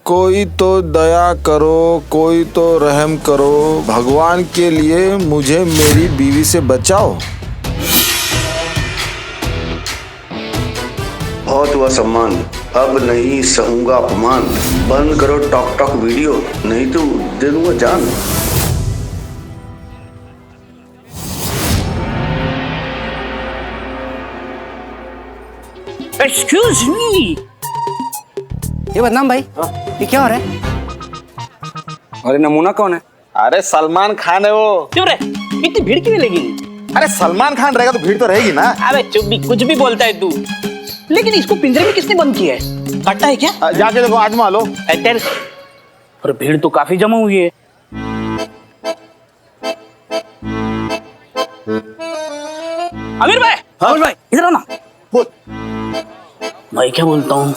कोई तो दया करो, कोई तो रहम करो, भगवान के लिए मुझे मेरी बीवी से बचाओ। बहुत हुआ सम्मान, अब नहीं सहूंगा अपमान। बंद करो टॉक टॉक वीडियो, नहीं तो दे दूंगा जान। Excuse me. ये बदनाम भाई, ये क्या हो रहा है? अरे नमूना कौन है? अरे सलमान खान है वो। क्यों रे, इतनी भीड़ क्यों लगी? अरे सलमान खान रहेगा तो भीड़ तो रहेगी ना। अबे चुप भी, कुछ भी बोलता है तू। लेकिन इसको पिंजरे में किसने बंद किया है? काटा है क्या? जाके देखो, आजमा लो। और भीड़ तो काफी जमा हुई है। आमिर भाई, आमिर भाई इधर आओ ना। बोल। मैं क्या बोलता हूँ,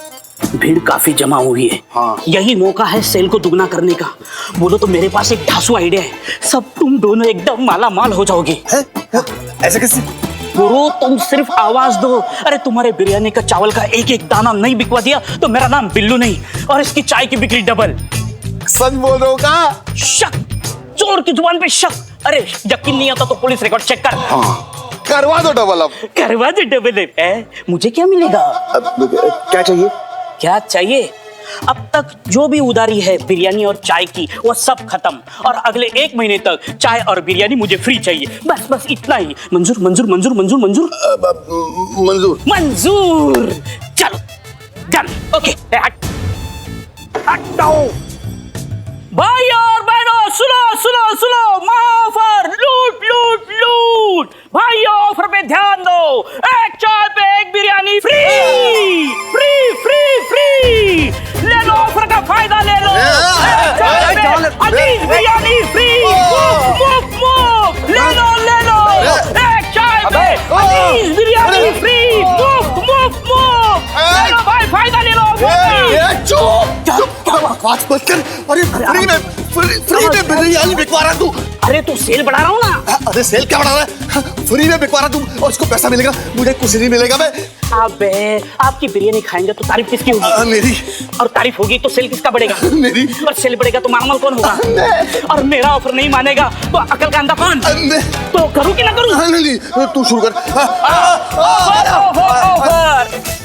भीड़ काफी जमा हुई है। हाँ। यही मौका है सेल को दुगना करने का। बोलो तो मेरे पास एक ढासू आइडिया है, सब तुम दोनों एकदम माला माल हो जाओगे। ऐसे कैसे? गुरु तुम सिर्फ आवाज दो। अरे तुम्हारे बिरयानी का चावल का एक एक दाना नहीं बिकवा दिया तो मेरा नाम बिल्लू नहीं, और इसकी चाय की बिक्री डबल। सच बोल रहे हो का? शक, चोर की जुबान पे शक। अरे यकीन नहीं आता तो पुलिस रिकॉर्ड चेक कर। हाँ। करवा दो डबल। अब करवा दो डबल। मुझे क्या मिलेगा? क्या चाहिए? क्या चाहिए? अब तक जो भी उधारी है बिरयानी और चाय की वो सब खत्म, और अगले 1 महीने तक चाय और बिरयानी मुझे फ्री चाहिए। बस बस इतना ही। मंजूर मंजूर मंजूर मंजूर मंजूर मंजूर मंजूर। चलो डन। ओके हट हटाओ। भाई और बहनों सुनो सुनो सुनो, ऑफर लूट लूट लूट। भाई ऑफर पे ध्यान दो, एक चाय पे एक biryani free free free free. ले लो ऑफर का फायदा, ले लो। एक चाय पे अजीज बिरयानी फ्री, मुफ्त मुफ्त मुफ्त। ले लो ले लो, एक चाय पे अजीज बिरयानी फ्री, मुफ्त मुफ्त मुफ्त। ले लो भाई, फायदा ले लो। बात मत कर। अरे फ्री में बिरयानी बिकवा रहा तू। अरे तू सेल बढ़ा रहा हूँ ना। अरे सेल क्या बढ़ा रहा है? फ्री में बिकवा रहा तू, और उसको पैसा मिलेगा, मुझे कुछ नहीं मिलेगा। मैं अबे आपकी बिरयानी खाएंगे तो तारीफ किसकी होगी? मेरी। और तारीफ होगी तो सेल किसका बढ़ेगा? मेरी। और सेल बढ़ेगा तो मालामाल कौन होगा? और मेरा ऑफर नहीं मानेगा तो अकल का अंधा कौन? तो करूँ कि ना करूँ? नहीं, तू शुरू कर। ऑफर।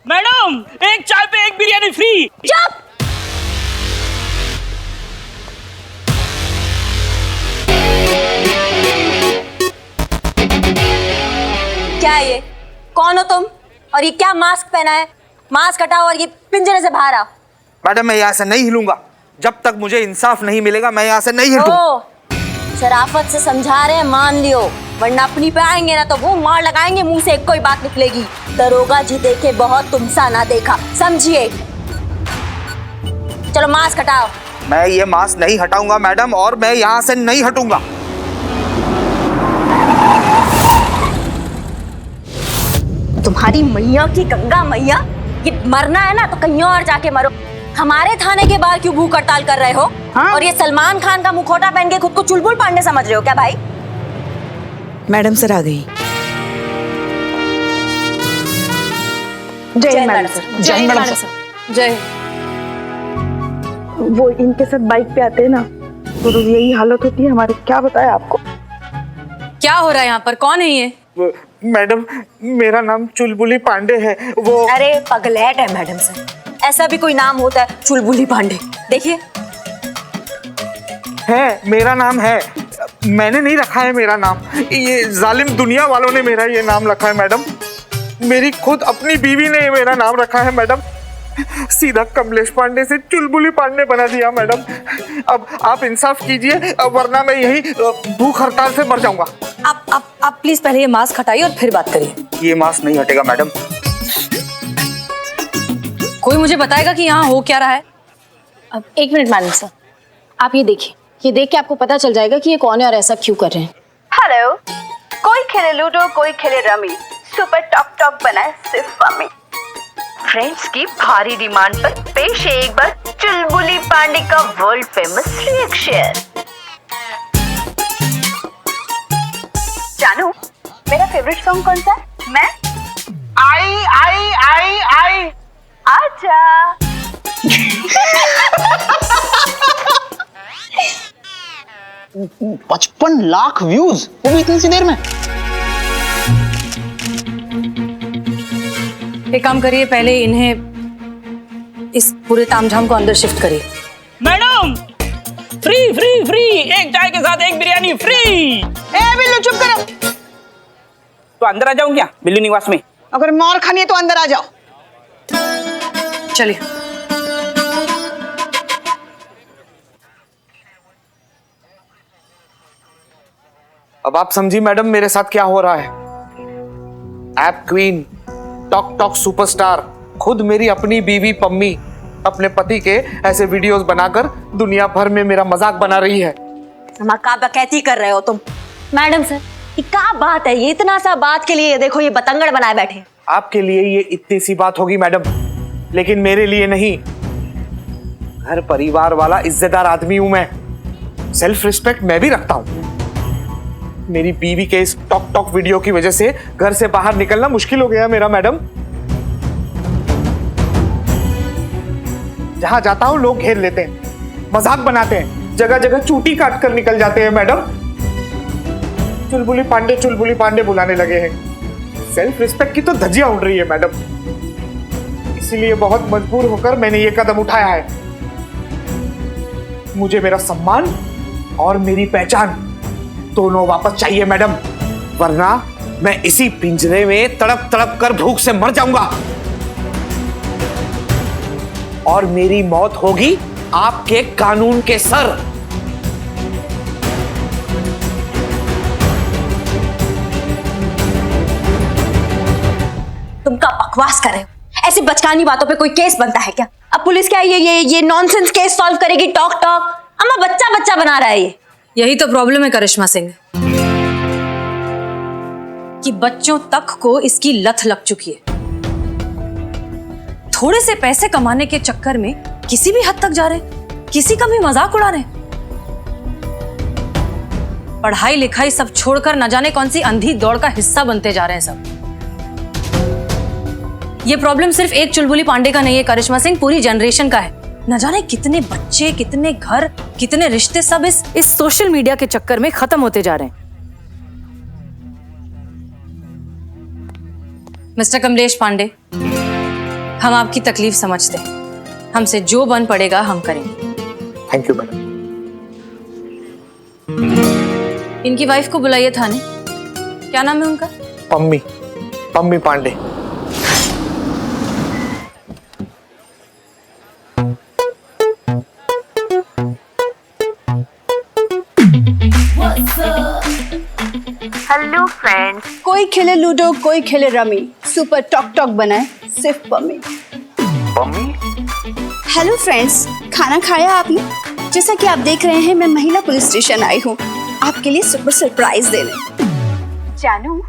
मैडम एक चाय पे एक बिरयानी फ्री। चुप। क्या है ये? कौन हो तुम? और ये क्या मास्क पहना है? मास्क हटाओ और ये पिंजरे से बाहर आओ। मैडम मैं यहाँ से नहीं हिलूंगा, जब तक मुझे इंसाफ नहीं मिलेगा मैं यहाँ से नहीं हिलूंगा। ओ, शराफत से समझा रहे हैं, मान लियो, वरना अपनी पे आएंगे ना तो वो मार लगाएंगे, मुंह से एक कोई बात निकलेगी। दरोगा जी देखे बहुत, तुमसा ना देखा, समझिए। चलो मास्क हटाओ। मैं ये मास्क नहीं हटाऊंगा मैडम, और मैं यहाँ से नहीं हटूंगा। तुम्हारी मैया की गंगा मैया, ये मरना है ना तो कहीं और जाके मरो। हमारे थाने के बाहर क्यों भूख हड़ताल कर रहे हो? हाँ? और ये सलमान खान का मुखौटा पहन के खुद को चुलबुल पांडे समझ रहे हो क्या भाई? मैडम सर आ गई। जय मैडम सर। जय मैडम सर। जय। वो इनके साथ बाइक पे आते हैं ना, तो यही हालत होती है हमारी। क्या बताए आपको? क्या हो रहा है यहाँ पर? कौन है ये? मैडम मेरा नाम चुलबुली पांडे है। वो अरे पगलेट है मैडम सर, ऐसा भी कोई नाम होता है चुलबुली पांडे? देखिए है, मेरा नाम है, मैंने नहीं रखा है मेरा नाम, ये जालिम दुनिया वालों ने मेरा ये नाम रखा है मैडम। मेरी खुद अपनी बीवी ने मेरा नाम रखा है मैडम। सीधा कमलेश पांडे से चुलबुली पांडे बना दिया मैडम। अब आप इंसाफ कीजिए, वरना मैं यही भूख हड़ताल से मर जाऊंगा। आप प्लीज पहले ये मास्क हटाइए और फिर बात करिए। ये मास्क नहीं हटेगा मैडम। कोई मुझे बताएगा कि यहाँ हो क्या रहा है? अब एक मिनट मैडम सर, आप ये देखिए, ये देख के आपको पता चल जाएगा कि ये कौन है और ऐसा क्यों कर रहे हैं। हेलो, कोई खेले लूडो, कोई खेले रमी, सुपर टॉप टॉप बनाए सिर्फ मम्मी। फ्रेंड्स की भारी डिमांड पर पेश है एक बार चुलबुली पांडे का वर्ल्ड फेमस रिएक्शन। जानू, मेरा फेवरेट सॉन्ग कौन सा है? मैं आई आई आई आई आजा। 55 लाख व्यूज, वो भी इतनी सी देर में। एक काम करिए, पहले इन्हें इस पूरे तामझाम को अंदर शिफ्ट करिए। मैडम, फ्री फ्री फ्री, एक चाय के साथ एक बिरयानी फ्री। ए बिल्लू चुप करो। तो अंदर आ जाऊं क्या बिल्लू निवास में? अगर मार खानी है तो अंदर आ जाओ। चलिए। अब आप समझी मैडम मेरे साथ क्या हो रहा है। App queen, talk talk superstar, खुद मेरी अपनी बीवी पम्मी अपने पति के ऐसे वीडियोस बनाकर दुनिया भर में मेरा मजाक बना रही है। का बकैती कर रहे हो तुम। मैडम सर, ये क्या बात है? ये इतना सा बात के लिए देखो ये बतंगड़ बनाए बैठे। आपके लिए ये इतनी सी बात होगी मैडम, लेकिन मेरे लिए नहीं। घर परिवार वाला इज्जतदार आदमी हूं मैं, सेल्फ रिस्पेक्ट मैं भी रखता हूं। मेरी बीवी के इस टॉक टॉक वीडियो की वजह से घर से बाहर निकलना मुश्किल हो गया मेरा मैडम। जहां जाता हूं लोग घेर लेते हैं, मजाक बनाते हैं, जगह जगह चूटी काट कर निकल जाते हैं मैडम। चुलबुली पांडे बुलाने लगे हैं। सेल्फ रिस्पेक्ट की तो धज्जियां उड़ रही है मैडम। इसीलिए बहुत मजबूर होकर मैंने ये कदम उठाया है। मुझे मेरा सम्मान और मेरी पहचान दोनों वापस चाहिए मैडम, वरना मैं इसी पिंजरे में तड़प तड़प कर भूख से मर जाऊंगा और मेरी मौत होगी आपके कानून के सर। तुम क्या बकवास कर रहे हो? ऐसी बचकानी बातों पे कोई केस बनता है क्या? अब पुलिस क्या ये नॉनसेंस केस सॉल्व करेगी? टॉक टॉक अम्मा बच्चा बच्चा बना रहा है ये। यही तो प्रॉब्लम है करिश्मा सिंह, कि बच्चों तक को इसकी लत लग चुकी है। थोड़े से पैसे कमाने के चक्कर में किसी भी हद तक जा रहे, किसी का भी मजाक उड़ा रहे। पढ़ाई लिखाई सब छोड़कर न जाने कौन सी अंधी दौड़ का हिस्सा बनते जा रहे हैं सब। ये प्रॉब्लम सिर्फ एक चुलबुली पांडे का नहीं है करिश्मा सिंह, पूरी जनरेशन का है। न जाने कितने बच्चे, कितने घर, कितने रिश्ते सब इस सोशल मीडिया के चक्कर में खत्म होते जा रहे हैं। मिस्टर कमलेश पांडे, हम आपकी तकलीफ समझते हैं। हमसे जो बन पड़ेगा हम करेंगे। Thank you madam. इनकी वाइफ को बुलाइए थाने। क्या नाम है उनका? पम्मी पांडे। हेलो फ्रेंड्स, कोई खेले लूडो, कोई खेले रमी, सुपर टॉक टॉक बनाए सिर्फ मम्मी। हेलो फ्रेंड्स, खाना खाया आपने? जैसा कि आप देख रहे हैं, मैं महिला पुलिस स्टेशन आई हूँ आपके लिए सुपर सरप्राइज देने। जानू,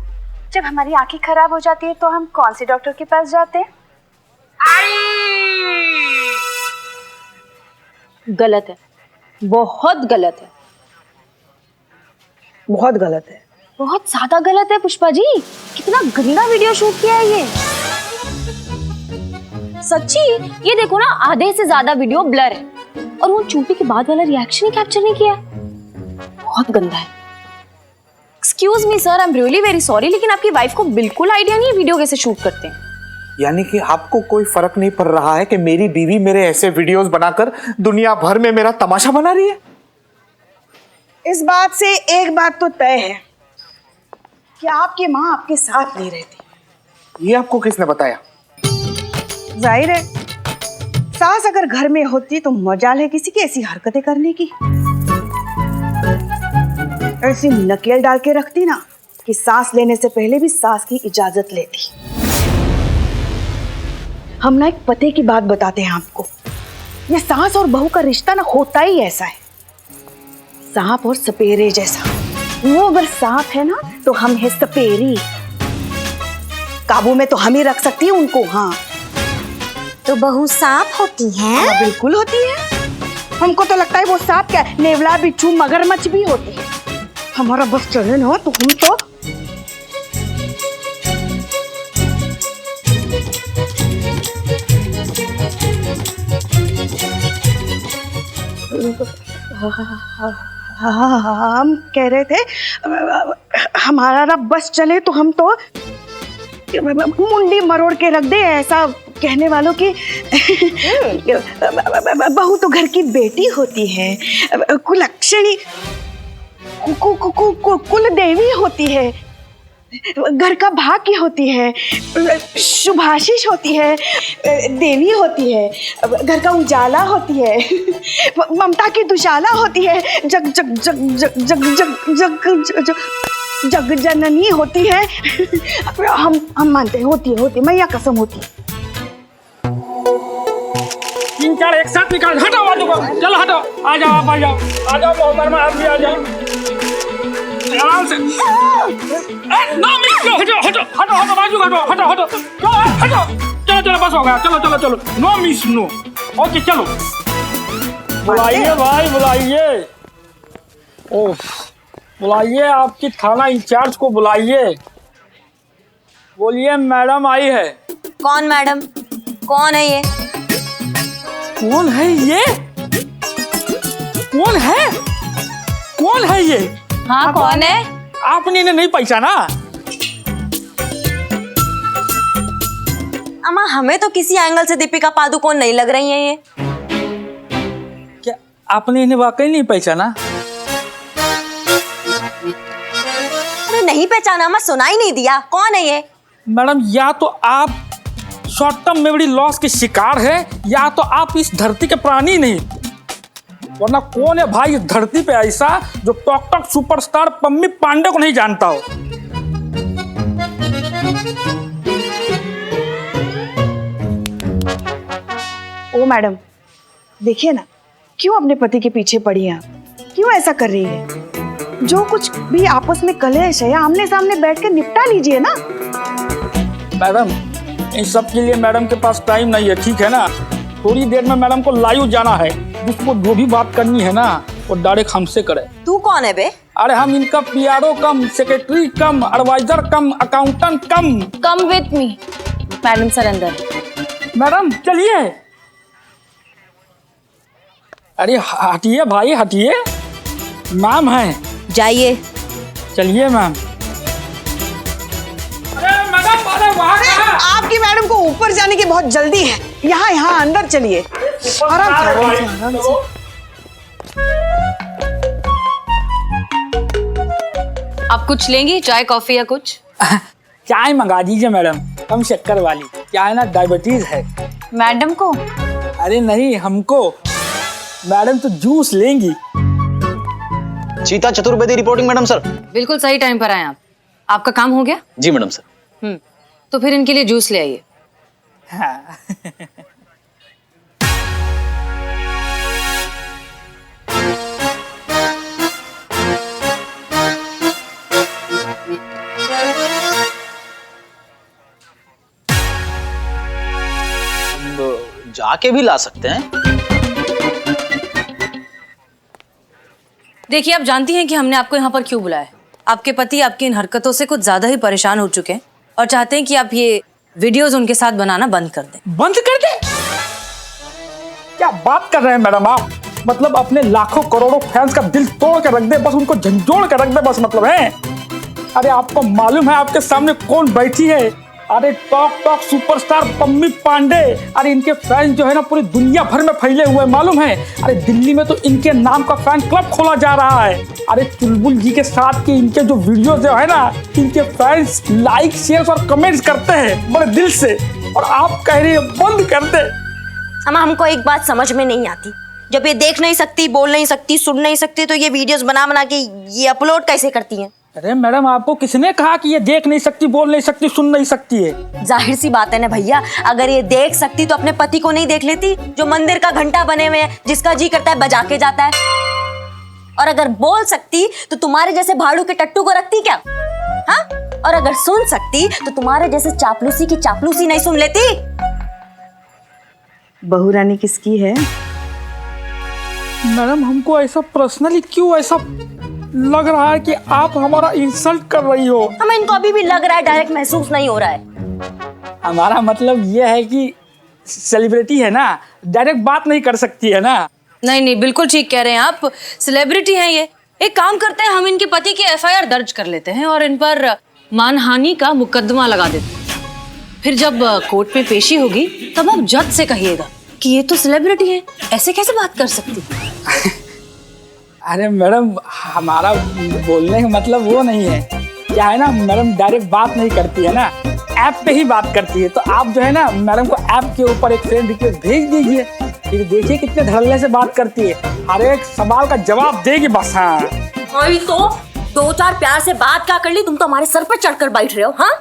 जब हमारी आंखें खराब हो जाती है तो हम कौन से डॉक्टर के पास जाते हैं? गलत है, बहुत गलत है, बहुत गलत है। बहुत ज्यादा गलत है पुष्पा जी। कितना गंदा वीडियो शूट किया है ये। सच्ची, ये देखो ना, आधे से ज्यादा वीडियो ब्लर है और वो चूटी के बाद वाला रिएक्शन ही कैप्चर नहीं किया। बहुत गंदा है। Excuse me sir, I am really very sorry, लेकिन आपकी वाइफ को बिल्कुल आइडिया नहीं है वीडियो कैसे शूट करते हैं। यानी कि आपको कोई फर्क नहीं पड़ रहा है कि मेरी बीवी मेरे ऐसे वीडियोस बनाकर दुनिया भर में मेरा तमाशा बना रही है? इस बात से एक बात तो तय है कि आपकी माँ आपके साथ नहीं रहती। ये आपको किसने बताया? जाहिर है, सास अगर घर में होती तो मजाल है किसी की ऐसी हरकतें करने की। ऐसी नकेल डाल के रखती ना कि सांस लेने से पहले भी सास की इजाजत लेती। हम ना एक पते की बात बताते हैं आपको। ये सास और बहू का रिश्ता ना होता ही ऐसा है, सांप और सपेरे जैसा। वो अगर सांप है ना तो हम है सपेरी। काबू में तो हम ही रख सकती है उनको। हाँ, तो बहू सांप होती है? हाँ, बिल्कुल होती है। हमको तो लगता है वो सांप क्या, नेवला, बिच्छू, मगरमच्छ भी होती है। हमारा बस चले ना तो हम तो हम कह रहे थे हमारा ना बस चले तो हम तो मुंडी मरोड़ के रख दे, ऐसा कहने वालों की। बहू तो घर की बेटी होती है, कुलक्षणी, कुल देवी होती है, घर का भाग्य होती है, शुभाशीष होती है, देवी होती है, घर का उजाला होती है, ममता की दुशाला होती है, जग जग जग जग जग जग जग जग जग जननी होती है। हम मानते हैं होती है मैया कसम होती है। 3-4 एक साथ निकाल, हटाओ बाजू को, चलो हटाओ, आ जाओ आप, आ जाओ मोहम्मद, आप भी आ जाओ आराम से। नो मिस, हटाओ बाजू, हटाओ, चलो बस हो गया, चलो, नो मिस, नो। ओके चलो, बुलाइए भाई, बुलाइए। ओह, बुलाइए आपकी थाना इंचार्ज को बुलाइए। बोलिए मैडम आई है। कौन मैडम? कौन है ये? कौन है ये? कौन है ये? हाँ, कौन है? आपने इन्हें नहीं पहचाना? अम्मा, हमें तो किसी एंगल से दीपिका पादुकोण नहीं लग रही है ये। क्या आपने इन्हें वाकई नहीं पहचाना? अरे नहीं पहचाना अम्मा, सुनाई नहीं दिया। कौन है ये? मैडम, या तो आप शॉर्ट टर्म मेमोरी लॉस के शिकार है, या तो आप इस धरती के प्राणी नहीं। वरना कौन है भाई इस धरती पे ऐसा जो talk talk superstar Pammi Pandey को नहीं जानता हो? ओ मैडम, देखिए ना, क्यों अपने पति के पीछे पड़ी हैं आप? क्यों ऐसा कर रही है? जो कुछ भी आपस में कलेश है आमने सामने बैठ के निपटा लीजिए ना। मैडम, इन सब के लिए मैडम के पास टाइम नहीं है, ठीक है ना? थोड़ी देर में मैडम को लाइव जाना है। जिसको जो भी बात करनी है ना, वो डायरेक्ट हमसे करे। तू कौन है बे? अरे हम इनका PRO cum, secretary cum, adviser cum, accountant cum. Come with me. Madam sir अंदर। मैडम चलिए। अरे हटिए भाई, हटिए। मैम है, जाइए। चलिए मैम। अरे मैडम, अरे वहाँ कहाँ? आपकी मैडम को ऊपर जाने की बहुत जल्दी है। यहाँ अंदर चलिए, आराम से। आप कुछ लेंगी, चाय कॉफी या कुछ? चाय मंगा दीजिए मैडम, कम शक्कर वाली। क्या है ना, डायबिटीज है। मैडम को? अरे नहीं, हमको। मैडम तो जूस लेंगी। चीता चतुर्वेदी रिपोर्टिंग मैडम सर। बिल्कुल सही टाइम पर आए आप। आपका काम हो गया? जी मैडम सर। तो फिर इनके लिए जूस ले आइए। हाँ। जाके भी ला सकते हैं। देखिए, आप जानती हैं कि हमने आपको यहाँ पर क्यों बुलाया है। आपके पति आपकी इन हरकतों से कुछ ज्यादा ही परेशान हो चुके हैं और चाहते हैं कि आप ये वीडियोस उनके साथ बनाना बंद कर दें। बंद कर दे? क्या बात कर रहे हैं मैडम आप? मतलब अपने लाखों करोड़ों फैंस का दिल तोड़ के रख दे, बस उनको झंझोड़ के रख दे, बस मतलब है? अरे आपको मालूम है आपके सामने कौन बैठी है? अरे talk talk superstar Pammi Pandey, अरे इनके फैन जो है ना पूरी दुनिया भर में फैले हुए मालूम है। अरे दिल्ली में तो इनके नाम का फैन क्लब खोला जा रहा है। अरे चुलबुल जी के साथ के इनके जो वीडियो जो है ना, इनके फैंस लाइक शेयर और कमेंट्स करते हैं बड़े दिल से, और आप कह रही है बंद कर दे। हमको एक बात समझ में नहीं आती, जब ये देख नहीं सकती, बोल नहीं सकती, सुन नहीं सकती, तो ये वीडियोस बना बना के ये अपलोड कैसे करती हैं? अरे मैडम, आपको किसने कहा कि ये देख नहीं सकती, बोल नहीं सकती, सुन नहीं सकती है? जाहिर सी बात है ना भैया, अगर ये देख सकती तो अपने पति को नहीं देख लेती, जो मंदिर का घंटा बने हुए है, जिसका जी करता है बजा के जाता है। और अगर बोल सकती तो तुम्हारे जैसे भाड़ू के टट्टू को रखती क्या? हाँ? और अगर सुन सकती तो तुम्हारे जैसे चापलूसी की चापलूसी नहीं सुन लेती। बहू रानी किसकी है? मैडम, हमको ऐसा पर्सनली क्यों ऐसा लग रहा है कि आप हमारा इंसल्ट कर रही हो? हमें इनको अभी भी लग रहा है, डायरेक्ट महसूस नहीं हो रहा है। हमारा मतलब ये है कि सेलिब्रिटी है ना, डायरेक्ट बात नहीं कर सकती है ना। नहीं नहीं, बिल्कुल ठीक कह रहे हैं आप, सेलिब्रिटी हैं ये। एक काम करते हैं, हम इनके पति की FIR दर्ज कर लेते हैं और इन पर मानहानि का मुकदमा लगा देते हैं। फिर जब कोर्ट में पेशी होगी तब आप जज से कहिएगा कि ये तो सेलिब्रिटी है, ऐसे कैसे बात कर सकती? अरे मैडम, हमारा बोलने का मतलब वो नहीं है। क्या है ना मैडम, डायरेक्ट बात नहीं करती है ना, ऐप पे ही बात करती है। तो आप जो है ना मैडम को ऐप के ऊपर एक फ्रेंड रिक्वेस्ट भेज दीजिए, फिर देखिए कितने धड़ल्ले से बात करती है, हर एक सवाल का जवाब देगी बस। हाँ, वही तो, 2-4 प्यार से बात क्या कर ली, तुम तो हमारे सर पर चढ़कर बैठ रहे हो। हाँ,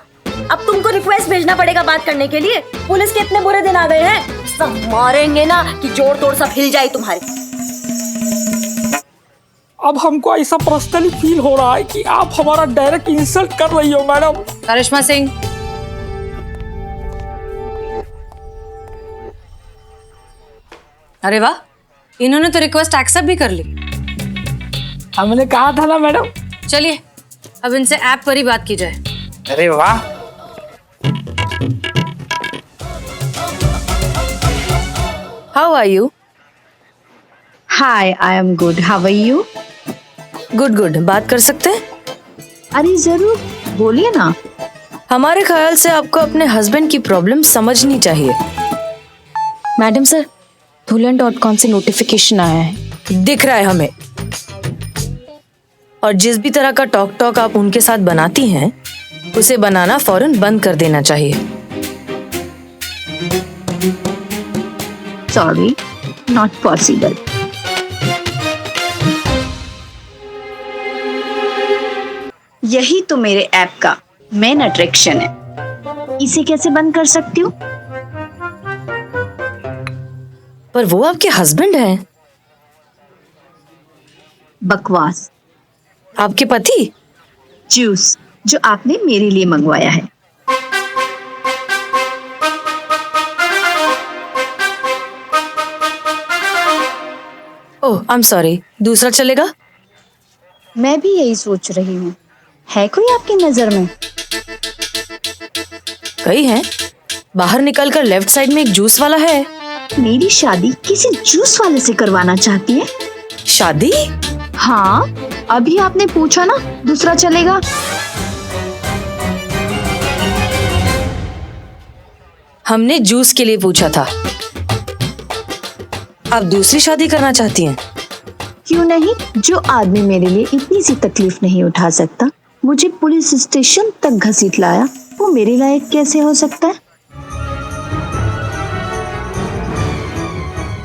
अब तुमको रिक्वेस्ट भेजना पड़ेगा बात करने के लिए। पुलिस के इतने बुरे दिन आ गए हैं, सब मारेंगे ना कि जोड़ तोड़ सब हिल जाए तुम्हारे। अब हमको ऐसा पर्सनली फील हो रहा है कि आप हमारा डायरेक्ट इंसल्ट कर रही हो मैडम। करिश्मा सिंह, अरे वाह, इन्होंने तो रिक्वेस्ट एक्सेप्ट भी कर ली। हमने कहा था ना मैडम। चलिए अब इनसे ऐप पर ही बात की जाए। अरे वाह, how are you? Hi, I am good, how are you? Good good, बात कर सकते हैं? अरे जरूर, बोलिए ना। हमारे ख्याल से आपको अपने हस्बैंड की प्रॉब्लम समझनी चाहिए। मैडम सर, धुलन.com से नोटिफिकेशन आया है। दिख रहा है हमें, और जिस भी तरह का टॉक टॉक आप उनके साथ बनाती हैं, उसे बनाना फौरन बंद कर देना चाहिए। Sorry, not possible. यही तो मेरे ऐप का मेन अट्रैक्शन है। इसे कैसे बंद कर सकती हूँ? पर वो आपके हस्बैंड हैं। बकवास। आपके पति? जूस जो आपने मेरे लिए मंगवाया है। ओह, आई एम सॉरी, दूसरा चलेगा? मैं भी यही सोच रही हूँ। है कोई आपकी नजर में? कई हैं। बाहर निकलकर लेफ्ट साइड में एक जूस वाला है। मेरी शादी किसी जूस वाले से करवाना चाहती है? शादी? हाँ, अभी आपने पूछा ना दूसरा चलेगा। हमने जूस के लिए पूछा था। आप दूसरी शादी करना चाहती हैं? क्यों नहीं? जो आदमी मेरे लिए इतनी सी तकलीफ नहीं उठा सकता, मुझे पुलिस स्टेशन तक घसीट लाया, वो मेरे लायक कैसे हो सकता है?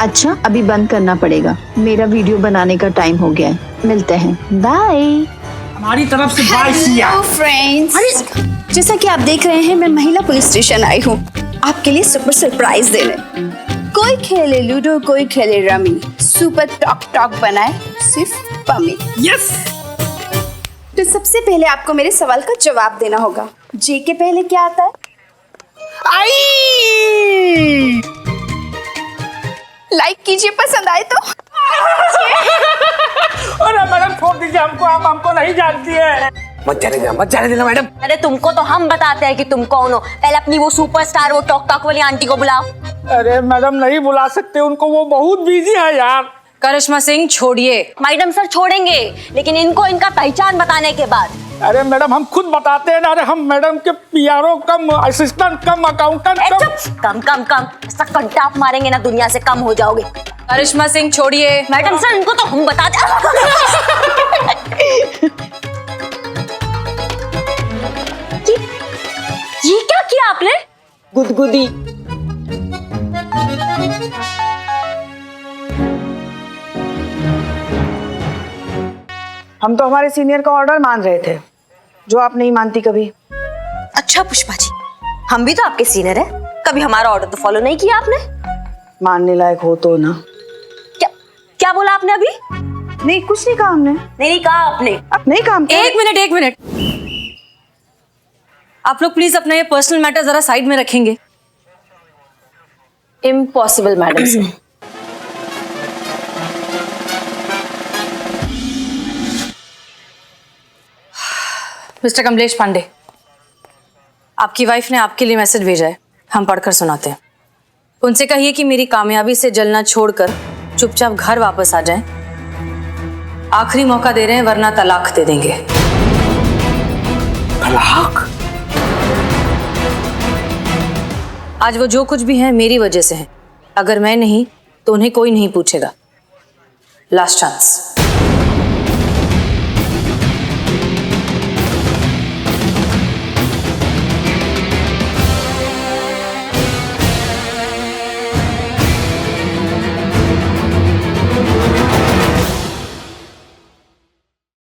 अच्छा, अभी बंद करना पड़ेगा, मेरा वीडियो बनाने का टाइम हो गया है। मिलते हैं, बाय। हमारी तरफ से बाय सिया। हेलो फ्रेंड्स, जैसा कि आप देख रहे हैं, मैं महिला पुलिस स्टेशन आई हूँ आपके लिए सुपर सरप्राइज देने। कोई खेले लूडो, कोई खेले रमी, सुपर टॉक टॉक बनाए सिर्फ पमी। यस। तो सबसे पहले आपको मेरे सवाल का जवाब देना होगा। जे के पहले क्या आता है? आई। लाइक कीजिए, पसंद आए तो। अरे मैडम, छोड़ दीजिए हमको, आप हमको नहीं जानती है। मत जाने देना मैडम। अरे तुमको तो हम बताते हैं कि तुम कौन हो। पहले अपनी वो सुपरस्टार, वो टॉक टॉक वाली आंटी को बुलाओ। अरे मैडम, नहीं बुला सकते उनको, वो बहुत बिजी है यार। करिश्मा सिंह, छोड़िए। मैडम सर छोड़ेंगे, लेकिन इनको इनका पहचान बताने के बाद। अरे मैडम हम खुद बताते हैं ना, अरे हम मैडम के पीआरओ कम, असिस्टेंट कम, अकाउंटेंट ए, कम। चुप, कम कम कम, ऐसा कंटाप मारेंगे ना दुनिया से कम हो जाओगे। करिश्मा सिंह छोड़िए। मैडम सर इनको तो हम बता दे। ये क्या किया आपने? गुदगुदी। हम तो हमारे सीनियर का ऑर्डर मान रहे थे, जो आप नहीं मानती कभी। अच्छा पुष्पा जी, हम भी तो आपके सीनियर हैं, कभी हमारा ऑर्डर तो फॉलो नहीं किया आपने। मानने लायक हो तो ना। क्या क्या बोला आपने अभी? नहीं कुछ नहीं कहा हमने। नहीं कहा आपने। अब नहीं काम। एक मिनट, आप लोग प्लीज अपना ये पर्सनल मैटर जरा साइड में रखेंगे। इम्पॉसिबल मैडम से। मिस्टर कमलेश पांडे, आपकी वाइफ ने आपके लिए मैसेज भेजा है, हम पढ़कर सुनाते हैं। उनसे कहिए कि मेरी कामयाबी से जलना छोड़कर चुपचाप घर वापस आ जाएं। आखिरी मौका दे रहे हैं वरना तलाक दे देंगे। तलाक? आज वो जो कुछ भी है मेरी वजह से है। अगर मैं नहीं तो उन्हें कोई नहीं पूछेगा। Last chance.